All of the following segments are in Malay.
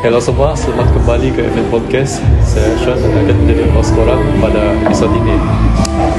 Hello semua, selamat kembali ke FM Podcast. Saya Sean dan akan menjadi host korang pada episod ini.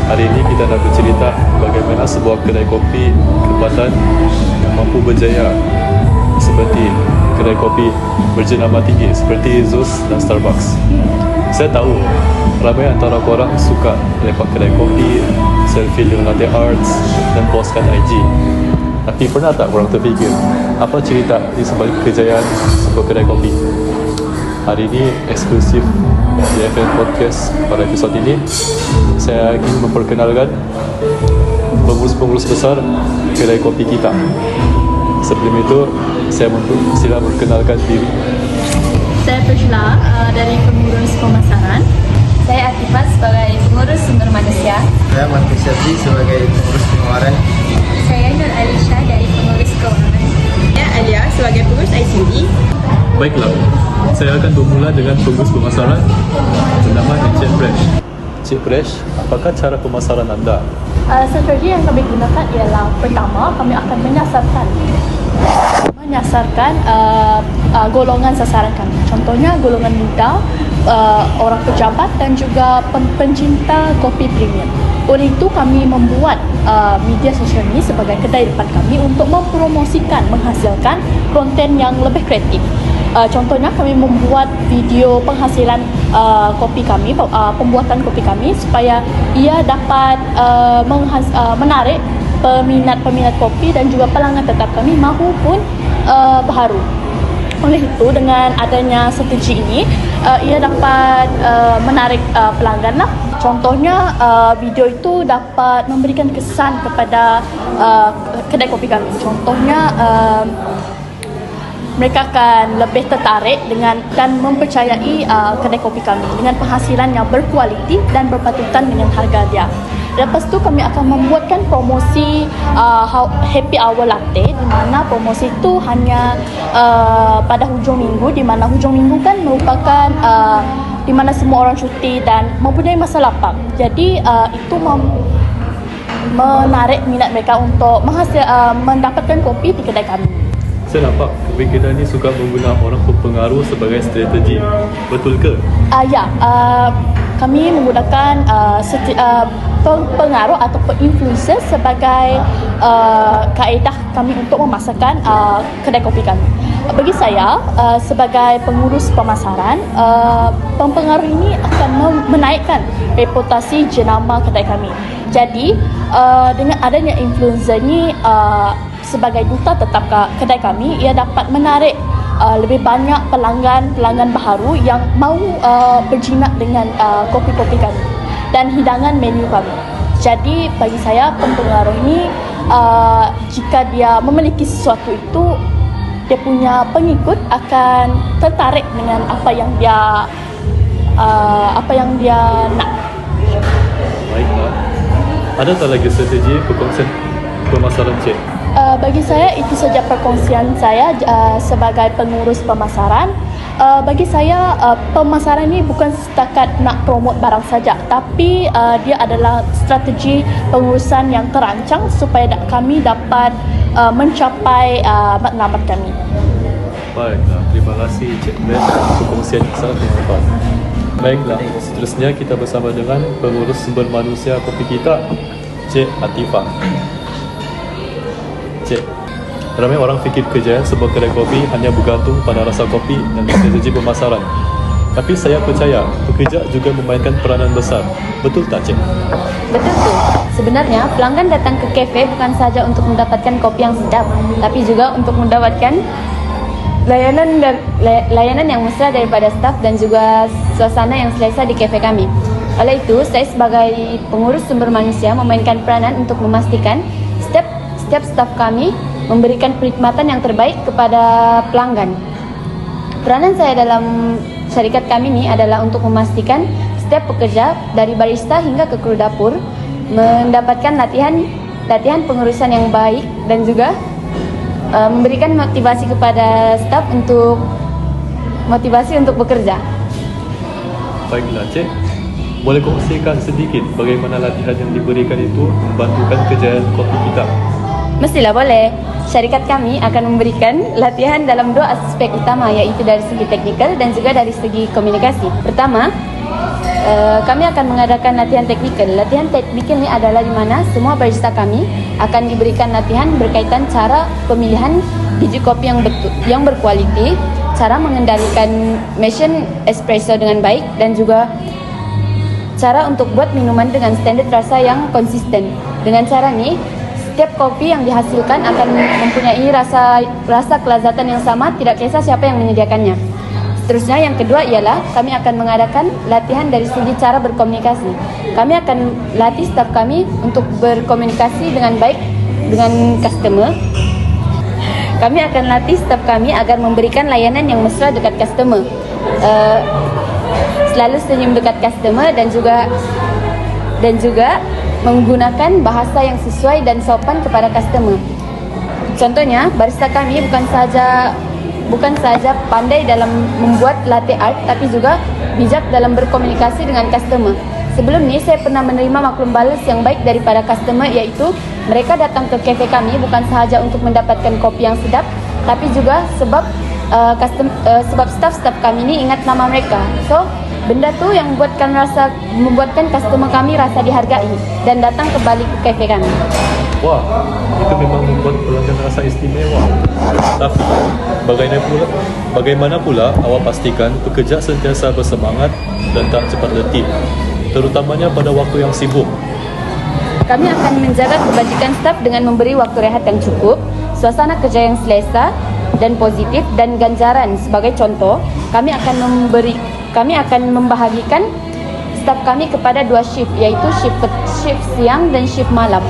Hari ini kita nak bercerita bagaimana sebuah kedai kopi tempatan yang mampu berjaya seperti kedai kopi berjenama tinggi seperti Zeus dan Starbucks. Saya tahu ramai antara korang suka lepak kedai kopi, selfie dengan latte arts dan postkan IG. Tapi pernah tak korang terfikir apa cerita di sebalik kejayaan sebuah kedai kopi? Hari ini eksklusif di FM Podcast. Pada episod ini saya ingin memperkenalkan pengurus-pengurus besar kedai kopi kita. Sebelum itu saya sila memperkenalkan diri. Saya Prishla dari pengurus pemasaran. Saya Atifah sebagai pengurus sumber manusia. Saya Martin Syazli sebagai pengurus pengeluaran. Saya Nur Alisha dari pengurus keuangan. Saya Alia sebagai pengurus ICD. Baiklah, saya akan bermula dengan pengurus pemasaran bernama Encik Fresh. Encik Fresh, apakah cara pemasaran anda? Strategi yang kami gunakan ialah pertama, kami akan menyasarkan golongan sasaran kami. Contohnya golongan muda, orang pejabat dan juga pencinta kopi premium. Oleh itu kami membuat media sosial ini sebagai kedai depan kami untuk mempromosikan, menghasilkan konten yang lebih kreatif. Contohnya kami membuat video penghasilan kopi kami, pembuatan kopi kami supaya ia dapat menarik peminat kopi dan juga pelanggan tetap kami maupun baharu. Oleh itu dengan adanya strategi ini ia dapat menarik pelanggan lah. Contohnya video itu dapat memberikan kesan kepada kedai kopi kami. Contohnya mereka akan lebih tertarik dan mempercayai kedai kopi kami dengan penghasilan yang berkualiti dan berpatutan dengan harga dia. Lepas tu kami akan membuatkan promosi happy hour latte, di mana promosi itu hanya pada hujung minggu, di mana hujung minggu kan merupakan di mana semua orang cuti dan mempunyai masa lapang. Jadi itu menarik minat mereka untuk mendapatkan kopi di kedai kami. Saya nampak kedai ni suka menggunakan orang berpengaruh sebagai strategi. Betul ke? Kami menggunakan pengaruh atau influencer sebagai kaedah kami untuk memasarkan kedai kopi kami. Bagi saya sebagai pengurus pemasaran, pengaruh ini akan menaikkan reputasi jenama kedai kami. Jadi dengan adanya influencer ini sebagai duta tetap kedai kami, ia dapat menarik lebih banyak pelanggan baharu yang mahu berjinak dengan kopi-kopi kami dan hidangan menu kami. Jadi bagi saya pengaruh ini jika dia memiliki sesuatu itu, dia punya pengikut akan tertarik dengan apa yang dia nak. Baiklah. Ada tak lagi strategi pemasaran cik? Bagi saya itu saja perkongsian saya sebagai pengurus pemasaran. Bagi saya pemasaran ini bukan setakat nak promote barang saja, tapi dia adalah strategi pengurusan yang terancang supaya kami dapat mencapai matlamat kami. Baiklah, terima kasih Cik Ben untuk perkongsian yang sangat bermanfaat. Baiklah, seterusnya kita bersama dengan pengurus sumber manusia kopi kita, Cik Atifah. Cik, ramai orang fikir kejayaan sebuah kedai kopi hanya bergantung pada rasa kopi dan strategi pemasaran. Tapi saya percaya pekerja juga memainkan peranan besar. Betul tak, Cik? Betul tu. Sebenarnya pelanggan datang ke kafe bukan saja untuk mendapatkan kopi yang sedap, tapi juga untuk mendapatkan layanan yang mesra daripada staf dan juga suasana yang selesa di kafe kami. Oleh itu, saya sebagai pengurus sumber manusia memainkan peranan untuk memastikan setiap staf kami memberikan perkhidmatan yang terbaik kepada pelanggan. Peranan saya dalam syarikat kami ini adalah untuk memastikan setiap pekerja dari barista hingga ke kru dapur mendapatkan latihan pengurusan yang baik dan juga memberikan motivasi kepada staf untuk bekerja. Baiklah, Cik. Boleh kongsikan sedikit bagaimana latihan yang diberikan itu membantukan kejayaan kopi kita? Mestilah boleh. Syarikat kami akan memberikan latihan dalam 2 aspek utama, iaitu dari segi teknikal dan juga dari segi komunikasi. Pertama, kami akan mengadakan latihan teknikal. Latihan teknikal ini adalah di mana semua barista kami akan diberikan latihan berkaitan cara pemilihan biji kopi yang berkualiti, cara mengendalikan mesin espresso dengan baik, dan juga cara untuk buat minuman dengan standar rasa yang konsisten. Dengan cara ini, setiap kopi yang dihasilkan akan mempunyai rasa kelezatan yang sama, tidak kisah siapa yang menyediakannya. Seterusnya, yang kedua ialah kami akan mengadakan latihan dari segi cara berkomunikasi. Kami akan latih staf kami untuk berkomunikasi dengan baik dengan customer. Kami akan latih staf kami agar memberikan layanan yang mesra dekat customer, selalu senyum dekat customer, dan juga menggunakan bahasa yang sesuai dan sopan kepada customer. Contohnya, barista kami bukan saja pandai dalam membuat latte art, tapi juga bijak dalam berkomunikasi dengan customer. Sebelum ini saya pernah menerima maklum balas yang baik daripada customer, iaitu mereka datang ke kafe kami bukan sahaja untuk mendapatkan kopi yang sedap, tapi juga sebab staf-staf kami ini ingat nama mereka. So, benda tu yang membuatkan customer kami rasa dihargai dan datang kembali ke kafe kami. Wah, itu memang membuat pelanggan rasa istimewa. Tapi, bagaimana pula awak pastikan pekerja sentiasa bersemangat dan tak cepat letih, terutamanya pada waktu yang sibuk? Kami akan menjaga kebajikan staf dengan memberi waktu rehat yang cukup, suasana kerja yang selesa dan positif, dan ganjaran. Sebagai contoh, kami akan membahagikan staf kami kepada 2 shift, iaitu shift siang dan shift malam.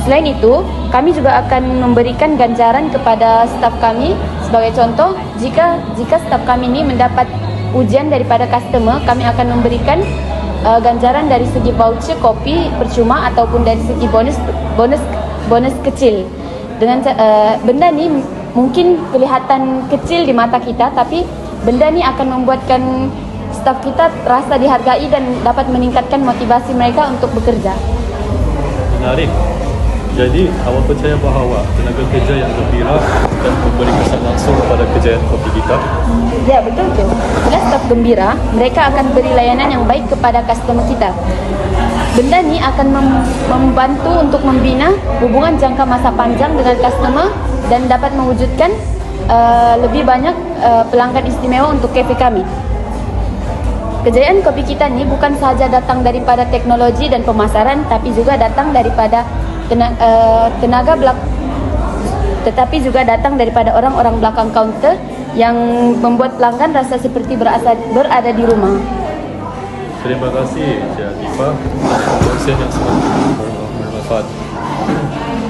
Selain itu, kami juga akan memberikan ganjaran kepada staf kami. Sebagai contoh, jika staf kami ini mendapat ujian daripada customer, kami akan memberikan ganjaran dari segi voucher kopi percuma ataupun dari segi bonus kecil. Dengan benda ni mungkin kelihatan kecil di mata kita, tapi benda ni akan membuatkan staf kita rasa dihargai dan dapat meningkatkan motivasi mereka untuk bekerja. Menarik. Jadi, awak percaya bahawa tenaga kerja yang gembira dan memberi kesan langsung kepada kejayaan kopi kita? Ya, betul tu. Bila staf gembira, mereka akan beri layanan yang baik kepada customer kita. Benda ni akan membantu untuk membina hubungan jangka masa panjang dengan customer dan dapat mewujudkan lebih banyak pelanggan istimewa untuk kafe kami. Kejayaan kopi kita ni bukan sahaja datang daripada teknologi dan pemasaran, tapi juga datang daripada tetapi juga datang daripada orang-orang belakang kaunter yang membuat pelanggan rasa seperti berada di rumah. Terima kasih, Cik Atifah, atas perkongsian yang sangat bermanfaat.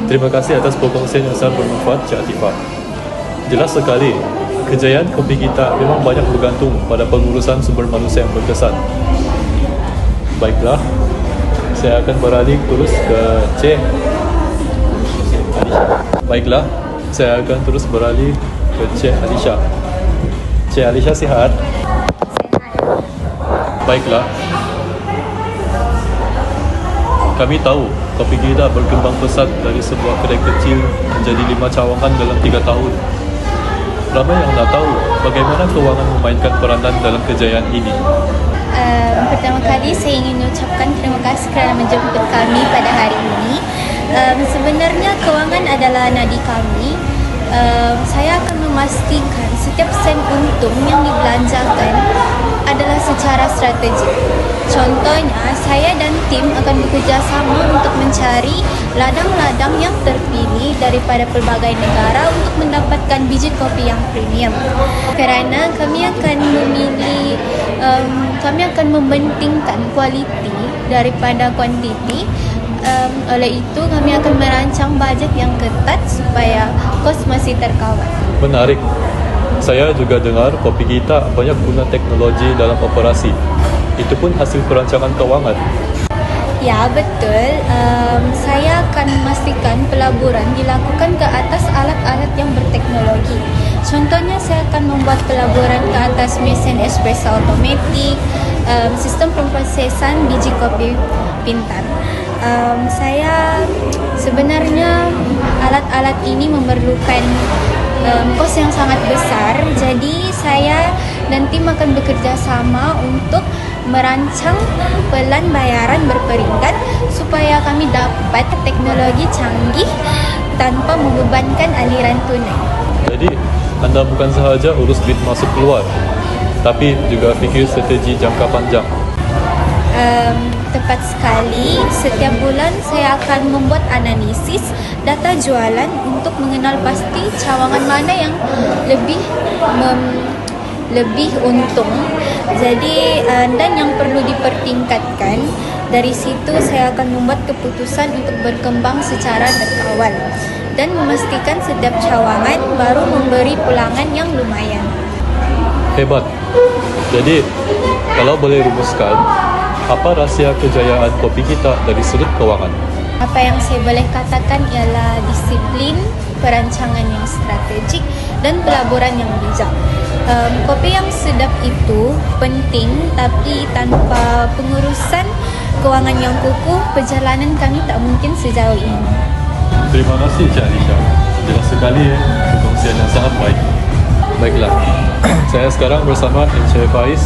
Terima kasih atas perkongsian yang sangat bermanfaat, Cik Atifah. Jelas sekali, kejayaan kopi kita memang banyak bergantung pada pengurusan sumber manusia yang berkesan. Baiklah, saya akan beralih terus ke Cik Alisha. Baiklah, saya akan terus beralih ke Cik Alisha. Cik Alisha sihat? Baiklah, kami tahu kopi kita berkembang pesat dari sebuah kedai kecil menjadi 5 cawangan dalam 3 tahun. Ramai yang nak tahu bagaimana kewangan memainkan peranan dalam kejayaan ini. Pertama kali saya ingin mengucapkan terima kasih kerana menjemput kami pada hari ini. Sebenarnya kewangan adalah nadi kami. Saya akan memastikan setiap sen untung yang dibelanjakan adalah secara strategik. Contohnya, saya dan tim akan bekerjasama untuk mencari ladang-ladang yang terpilih daripada pelbagai negara untuk mendapatkan biji kopi yang premium. Kerana kami akan mempentingkan kualiti daripada kuantiti. Oleh itu, kami akan merancang bajet yang ketat supaya kos masih terkawal. Menarik. Saya juga dengar kopi kita banyak guna teknologi dalam operasi. Itu pun hasil perancangan kewangan. Ya, betul. Saya akan memastikan pelaburan dilakukan ke atas alat-alat yang berteknologi. Contohnya, saya akan membuat pelaburan ke atas mesin espresso automatik, sistem pemprosesan biji kopi pintar. Saya sebenarnya alat-alat ini memerlukan kos yang sangat besar. Jadi saya dan tim akan bekerja sama untuk merancang pelan bayaran berperingkat supaya kami dapat teknologi canggih tanpa membebankan aliran tunai. Jadi, anda bukan sahaja urus bil masuk keluar, tapi juga fikir strategi jangka panjang. Tepat sekali, setiap bulan saya akan membuat analisis data jualan untuk mengenal pasti cawangan mana yang lebih untung. Jadi dan yang perlu dipertingkatkan. Dari situ saya akan membuat keputusan untuk berkembang secara terkawal dan memastikan setiap cawangan baru memberi pulangan yang lumayan. Hebat. Jadi, kalau boleh rumuskan, apa rahsia kejayaan kopi kita dari sudut keuangan? Apa yang saya boleh katakan ialah disiplin, perancangan yang strategik dan pelaburan yang bijak. Kopi yang sedap itu penting, tapi tanpa pengurusan keuangan yang kukuh, perjalanan kami tak mungkin sejauh ini. Terima kasih Cik Alisha. Jelas sekali perkongsian yang sangat baik. Baiklah, saya sekarang bersama Encik Faiz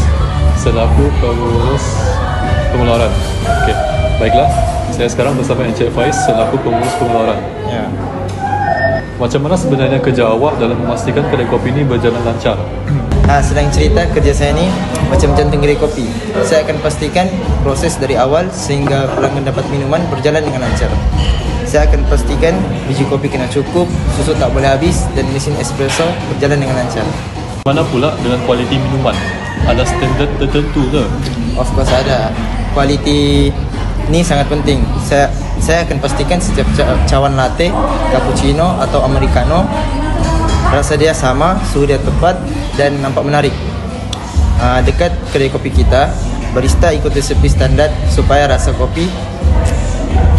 selaku pengurus pengeluaran. Okey, baiklah, saya sekarang bersama Encik Faiz selaku pengurus pengeluaran. Ya. Macam mana sebenarnya kerja awak dalam memastikan kedai kopi ini berjalan lancar? Sedang cerita kerja saya ni macam jantung kedai kopi. Saya akan pastikan proses dari awal sehingga pelanggan dapat minuman berjalan dengan lancar. Saya akan pastikan biji kopi kena cukup, susu tak boleh habis dan mesin espresso berjalan dengan lancar. Mana pula dengan kualiti minuman? Ada standard tertentu ke? Of course ada. Kualiti ni sangat penting. Saya akan pastikan setiap cawan latte, cappuccino atau americano rasa dia sama, suhu dia tepat dan nampak menarik. Dekat kedai kopi kita, barista ikut resepi standar supaya rasa kopi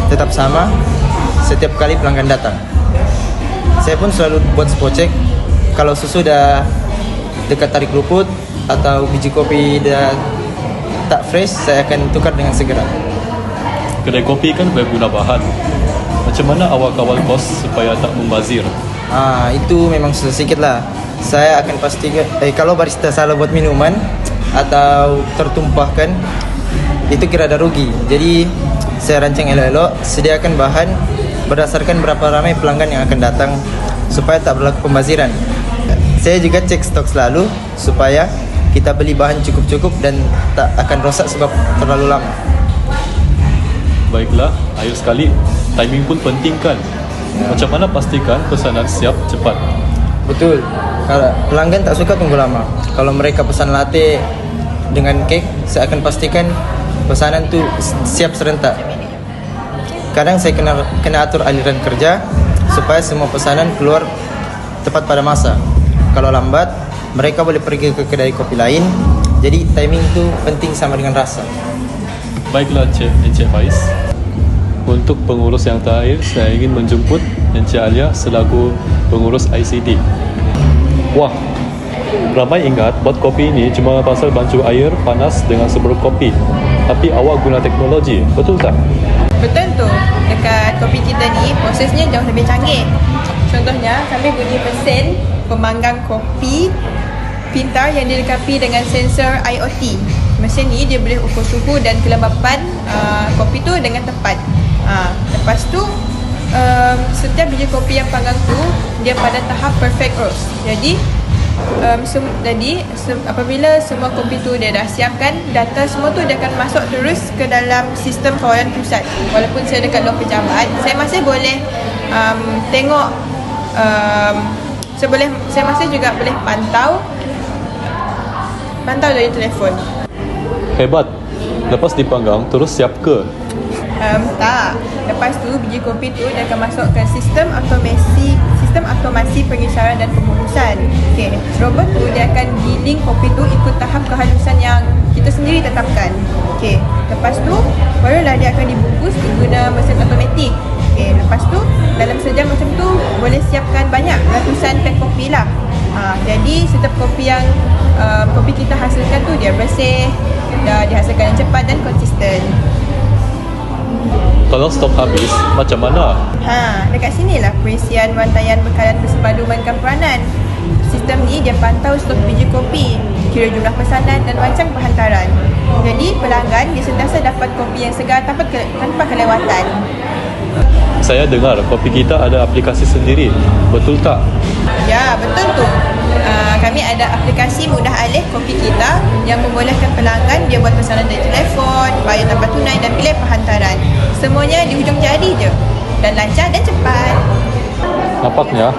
tetap sama setiap kali pelanggan datang. Saya pun selalu buat spot check. Kalau susu dah dekat tarik luput atau biji kopi dah tak fresh, saya akan tukar dengan segera. Kedai kopi kan berguna bahan. Macam mana awak kawal kos supaya tak membazir? Itu memang susah sikit lah. Saya akan pastikan kalau barista salah buat minuman atau tertumpahkan, itu kira ada rugi. Jadi saya rancang elok-elok, sediakan bahan berdasarkan berapa ramai pelanggan yang akan datang supaya tak berlaku pembaziran. Saya juga cek stok selalu supaya kita beli bahan cukup-cukup dan tak akan rosak sebab terlalu lama. Baiklah, akhir sekali, timing pun penting kan? Macam mana pastikan pesanan siap cepat? Betul. Kalau pelanggan tak suka tunggu lama. Kalau mereka pesan latte dengan kek, saya akan pastikan pesanan tu siap serentak. Kadang saya kena atur aliran kerja supaya semua pesanan keluar tepat pada masa. Kalau lambat, mereka boleh pergi ke kedai kopi lain. Jadi timing tu penting sama dengan rasa. Baiklah Encik Faiz. Untuk pengurus yang terakhir, saya ingin menjemput Encik Alia selaku pengurus ICT. Wah, ramai ingat buat kopi ini cuma pasal bancuh air panas dengan seberuk kopi. Tapi awak guna teknologi, betul tak? Betul tu. Dekat kopi kita ni prosesnya jauh lebih canggih. Contohnya kami guna mesin pemanggang kopi pintar yang dilengkapi dengan sensor IoT. Mesin ni dia boleh ukur suhu dan kelembapan kopi tu dengan tepat. Lepas tu setiap biji kopi yang panggang tu dia pada tahap perfect roast. Jadi apabila semua kopi tu dia dah siapkan, data semua tu dia akan masuk terus ke dalam sistem kawalan pusat. Walaupun saya dekat luar pejabat, saya masih boleh tengok saya masih juga boleh pantau dari telefon. Hebat. Lepas dipanggang, terus siap ke? Tak. Lepas tu biji kopi tu dia akan masuk ke sistem automasi pengisytiharan dan pengurusan. Okey, robot tu dia akan giling kopi tu ikut tahap kehalusan yang kita sendiri tetapkan. Okey, lepas tu barulah dia akan dibungkus guna mesin automatik. Okey, lepas tu dalam sejam macam tu boleh siapkan banyak ratusan pack kopi lah. Jadi setiap kopi yang kopi kita hasilkan tu dia bersih, dah dihasilkan yang cepat dan konsisten. Kalau stok habis, macam mana? Dekat sinilah perisian rantaian bekalan bersepadu mainkan peranan. Sistem ni dia pantau stok biji kopi, kira jumlah pesanan dan rancang penghantaran. Jadi pelanggan dia sentiasa dapat kopi yang segar tanpa kelewatan. Saya dengar kopi kita ada aplikasi sendiri. Betul tak? Ya, betul tu. Kami ada aplikasi mudah alih kopi kita yang membolehkan pelanggan dia buat pesanan dari telefon, bayar tanpa tunai dan pilih penghantaran. Semuanya di hujung jari je dan lancar dan cepat. Nampaknya,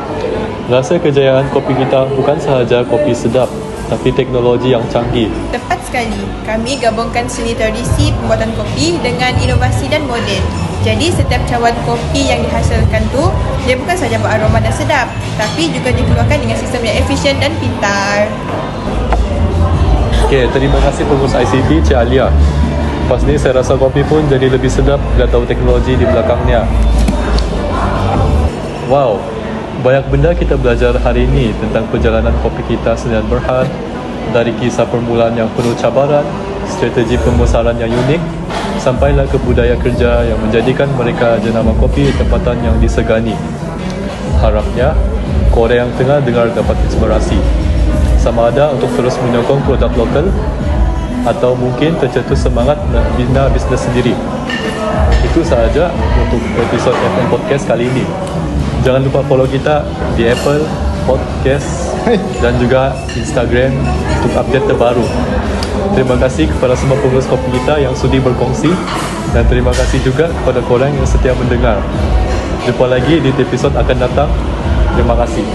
rasa kejayaan kopi kita bukan sahaja kopi sedap, tapi teknologi yang canggih. Tepat sekali. Kami gabungkan seni tradisi pembuatan kopi dengan inovasi dan moden. Jadi setiap cawan kopi yang dihasilkan tu dia bukan sahaja beraroma dan sedap, tapi juga dikeluarkan dengan sistem yang efisien dan pintar. Okey, terima kasih pengurus ICP Cik Alia. Lepas ni saya rasa kopi pun jadi lebih sedap bila tahu teknologi di belakangnya. Wow, banyak benda kita belajar hari ini tentang perjalanan kopi kita Sdn Bhd, dari kisah permulaan yang penuh cabaran, strategi pemasaran yang unik, sampailah ke budaya kerja yang menjadikan mereka jenama kopi tempatan yang disegani. Harapnya, Korea yang tengah dengar dapat inspirasi. Sama ada untuk terus menyokong produk lokal atau mungkin tercetus semangat membina bisnes sendiri. Itu sahaja untuk episod FM Podcast kali ini. Jangan lupa follow kita di Apple Podcast dan juga Instagram untuk update terbaru. Terima kasih kepada semua pengurus kopi kita yang sudi berkongsi, dan terima kasih juga kepada korang yang setia mendengar. Jumpa lagi di episod akan datang. Terima kasih.